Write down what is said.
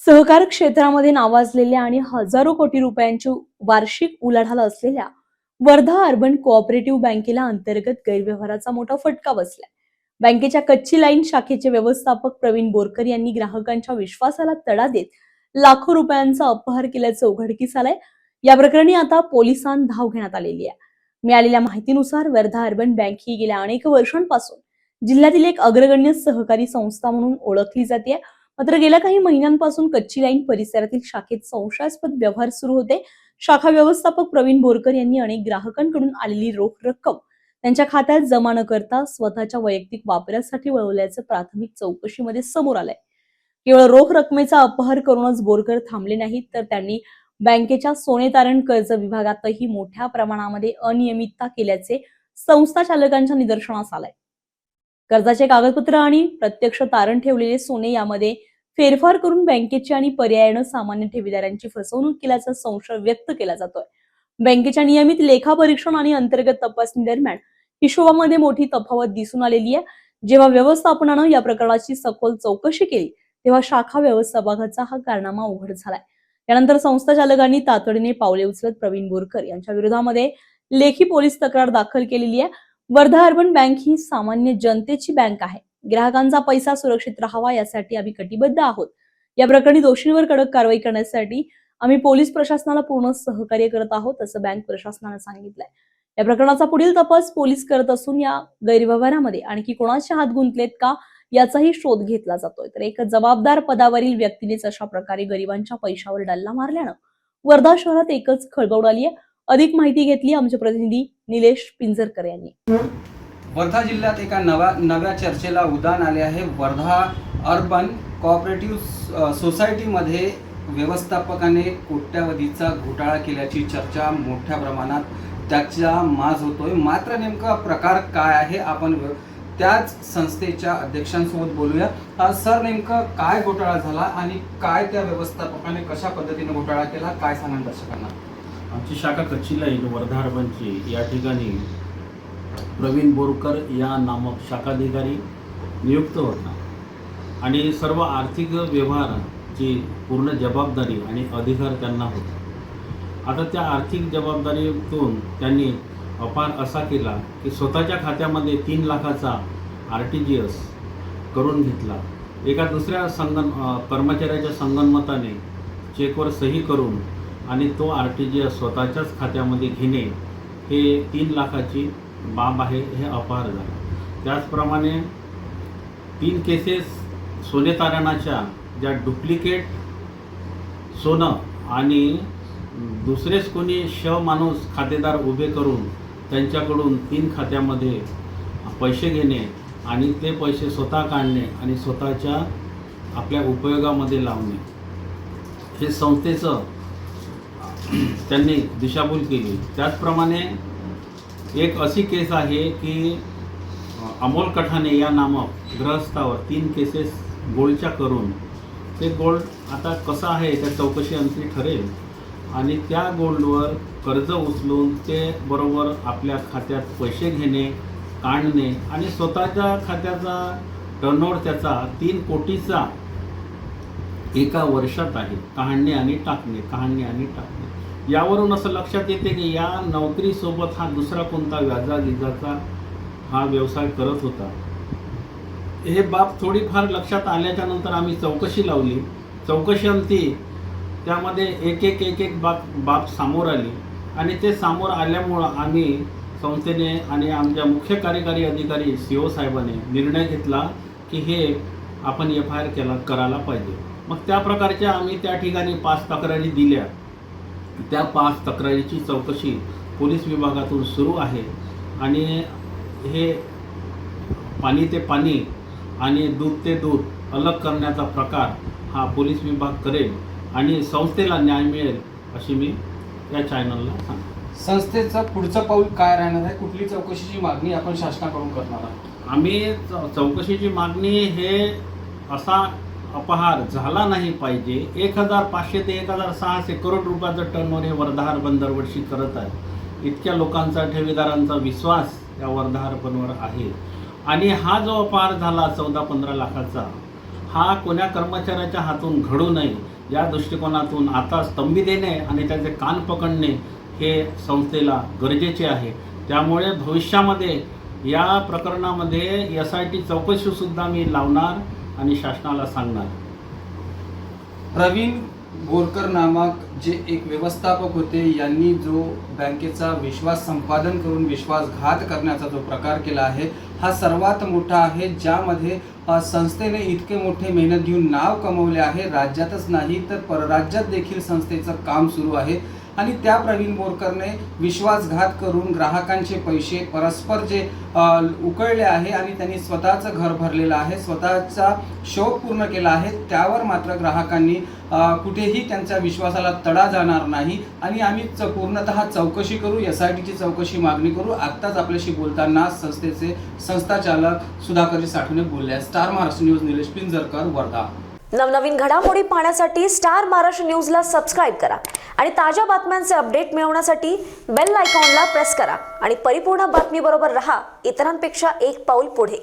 सहकार क्षेत्रामध्ये नावाजलेल्या आणि हजारो कोटी रुपयांची वार्षिक उलाढाल असलेल्या वर्धा अर्बन कोऑपरेटिव्ह बँकेला अंतर्गत गैरव्यवहाराचा मोठा फटका बसलाय. बँकेच्या कच्ची लाईन शाखेचे व्यवस्थापक प्रवीण बोरकर यांनी ग्राहकांच्या विश्वासाला तडा देत लाखो रुपयांचा अपहार केल्याचं उघडकीस आलंय. या प्रकरणी आता पोलिसांत धाव घेण्यात आलेली आहे. मिळालेल्या माहितीनुसार वर्धा अर्बन बँक ही गेल्या अनेक वर्षांपासून जिल्ह्यातील एक अग्रगण्य सहकारी संस्था म्हणून ओळखली जाते. मात्र गेल्या काही महिन्यांपासून कच्ची लाईन परिसरातील शाखेत संशयास्पद व्यवहार सुरू होते. शाखा व्यवस्थापक प्रवीण बोरकर यांनी अनेक ग्राहकांकडून आलेली रोख रक्कम त्यांच्या खात्यात जमा न करता स्वतःच्या वैयक्तिक वापरासाठी वळवल्याचं प्राथमिक चौकशीमध्ये समोर आलंय. केवळ रोख रकमेचा अपहार करूनच बोरकर थांबले नाहीत, तर त्यांनी बँकेच्या सोने तारण कर्ज विभागातही मोठ्या प्रमाणामध्ये अनियमितता केल्याचे संस्था चालकांच्या निदर्शनास आलंय. कर्जाचे कागदपत्र आणि प्रत्यक्ष तारण ठेवलेले सोने यामध्ये फेरफार करून बँकेची आणि पर्यायाने सामान्य ठेवीदारांची फसवणूक केल्याचा संशय व्यक्त केला जातोय. बँकेच्या नियमित लेखापरीक्षण आणि अंतर्गत तपासणी दरम्यान हिशोबामध्ये मोठी तफावत दिसून आलेली आहे. जेव्हा व्यवस्थापनानं या प्रकरणाची सखोल चौकशी केली तेव्हा शाखा व्यवस्थापकाचा हा कारनामा उघड झालाय. यानंतर संस्था चालकांनी तातडीने पावले उचलत प्रवीण बोरकर यांच्या विरोधामध्ये लेखी पोलीस तक्रार दाखल केलेली आहे. वर्धा अर्बन बँक ही सामान्य जनतेची बँक आहे. ग्राहकांचा पैसा सुरक्षित राहावा यासाठी आम्ही कटिबद्ध आहोत. या प्रकरणी दोषींवर कडक कारवाई करण्यासाठी आम्ही पोलीस प्रशासनाला पूर्ण सहकार्य करत आहोत, असं बँक प्रशासनाने सांगितलंय. या प्रकरणाचा पुढील तपास पोलीस करत असून या गैरव्यवहारामध्ये आणखी कोणाचे हात गुंतलेत का याचाही शोध घेतला जातोय. तर एक जबाबदार पदावरील व्यक्तीनेच अशा प्रकारे गरिबांच्या पैशावर डल्ला मारल्यानं वर्धा शहरात एकच खळबळ उडाली आहे. अधिक माहिती घेतली आमचे प्रतिनिधी निलेश पिंजरकर यांनी. वर्धा जिल्ह्यात एका नव्या चर्चेला उधाण आले आहे. वर्धा अर्बन कोऑपरेटिव्ह सोसायटीमध्ये व्यवस्थापकाने कोट्यावधीचा घोटाळा केल्याची चर्चा मोठ्या प्रमाणात त्याचा माज होतोय. मात्र नेमका प्रकार काय आहे, आपण त्याच संस्थेच्या अध्यक्षांसोबत बोलूया. सर, नेमकं काय घोटाळा झाला आणि काय त्या व्यवस्थापकाने कशा पद्धतीने घोटाळा केला, काय सांगा दर्शकांना. आमची शाखा कच्ची लाईन वर्धा अर्बनची या ठिकाणी प्रवीण बोरकर या नामक शाखाधिकारी नियुक्त होता आणि सर्व आर्थिक व्यवहाराची पूर्ण जबाबदारी आणि अधिकार त्यांना होता. आता त्या आर्थिक जबाबदारीतून त्यांनी अपहार असा केला की स्वतःच्या खात्यामध्ये 3 लाखाचा RTGS करून घेतला. एका दुसऱ्या कर्मचाऱ्याच्या संगनमताने चेकवर सही करून आणि तो RTGS स्वतःच्याच खात्यामध्ये घेणे हे 3 लाखाची बाब आहे. हे अपहार झाला. त्याचप्रमाणे 3 केसेस सोने तारणाच्या ज्या डुप्लिकेट सोनं आणि दुसरेच कोणी माणूस खातेदार उभे करून त्यांच्याकडून 3 खात्यामध्ये पैसे घेणे आणि ते पैसे स्वतः काढणे आणि स्वतःच्या आपल्या उपयोगामध्ये लावणे, हे संस्थेचं त्यांनी दिशाभूल केली. त्याचप्रमाणे एक अशी केस आहे की अमोल कठाणे या नामक गृहस्थावर 3 केसेस गोल्डच्या करून ते गोल्ड आता कसं आहे त्या चौकशी अंती ठरेल आणि त्या गोल्डवर कर्ज उचलून ते बरोबर आपल्या खात्यात पैसे घेणे, काढणे आणि स्वतःच्या खात्याचा टर्नओव्हर त्याचा 3 कोटीचा एका वर्षात आहे. काढणे आणि टाकणे. यावरून असं लक्षात येते की या नोकरीसोबत हा दुसरा कोणता व्याजागिजाचा हा व्यवसाय करत होता. हे बाब थोडीफार लक्षात आल्याच्या नंतर आम्ही चौकशी लावली. चौकशी अंती त्यामध्ये एक बाब समोर आली आणि ते समोर आल्यामुळं आम्ही संस्थेने आणि आमच्या मुख्य कार्यकारी अधिकारी CO साहेबांनी निर्णय घेतला की हे आपण FIR करायला पाहिजे. मग त्या प्रकारच्या आम्ही त्या ठिकाणी 5 तक्रारी दिल्या. त्या 5 तक्रारीची चौकशी पोलीस विभागातून सुरू आहे आणि हे पाणी ते पाणी आणि दूध ते दूध अलग करण्याचा प्रकार हा पोलीस विभाग करेल आणि संस्थेला न्याय मिळेल अशी मी या चॅनलला सांगतो. संस्थेचं पुढचं पाऊल काय राहणार आहे? कुठली चौकशीची मागणी आपण शासनाकडून करणार आहोत? आम्ही चौकशीची मागणी हे असा अपहार झाला नाही पाहिजे. 1500 ते 1600 करोड रुपयाचं टर्नओव्हर हे वर्धा अर्बन दरवर्षी करत आहे. इतक्या लोकांचा, ठेवीदारांचा विश्वास या वर्धा अर्बनवर आहे आणि हा जो अपहार झाला 14-15 लाखाचा, हा कोण्या कर्मचाऱ्याच्या हातून घडू नये या दृष्टिकोनातून आता स्तंभी देणे आणि त्याचे कान पकडणे हे संस्थेला गरजेचे आहे. त्यामुळे भविष्यामध्ये या प्रकरणामध्ये SIT चौकशीसुद्धा मी लावणार आणि शासनाला सांगणार. प्रवीण बोरकर नामक जे एक व्यवस्थापक होते, यांनी जो बँकेचा विश्वास संपादन करून विश्वासघात करण्याचा जो प्रकार केला आहे हा सर्वात मोठा आहे, ज्यामध्ये संस्थेने इतके मोठे मेहनत घेऊन नाव कमवले आहे. राज्यातच नाही तर परराज्यात देखील संस्थेचं काम सुरू आहे आणि त्या प्रवीण बोरकरने विश्वासघात करून ग्राहकांचे पैसे परस्पर जे उकळले आहे आणि त्यांनी स्वतःचं घर भरलेलं आहे, स्वतःचा शौक पूर्ण केला आहे. त्यावर मात्र ग्राहकांनी कुठेही त्यांच्या विश्वासाला तडा जाणार नाही आणि आम्ही पूर्णतः चौकशी करू, SITची चौकशी मागणी करू. आत्ताच आपल्याशी बोलताना संस्थेचे संस्थाचालक सुधाकरजी साठवणे बोलले. Star Maharashtra news Nilesh Pinjarkar, Wardha. नवनवीन घडामोडी पाहण्यासाठी स्टार महाराष्ट्र न्यूजला सबस्क्राईब करा आणि ताज्या बातम्यांचे अपडेट मिळवण्यासाठी बेल आयकॉनला प्रेस करा आणि परिपूर्ण बातमीबरोबर रहा, इतरांपेक्षा एक पाऊल पुढे.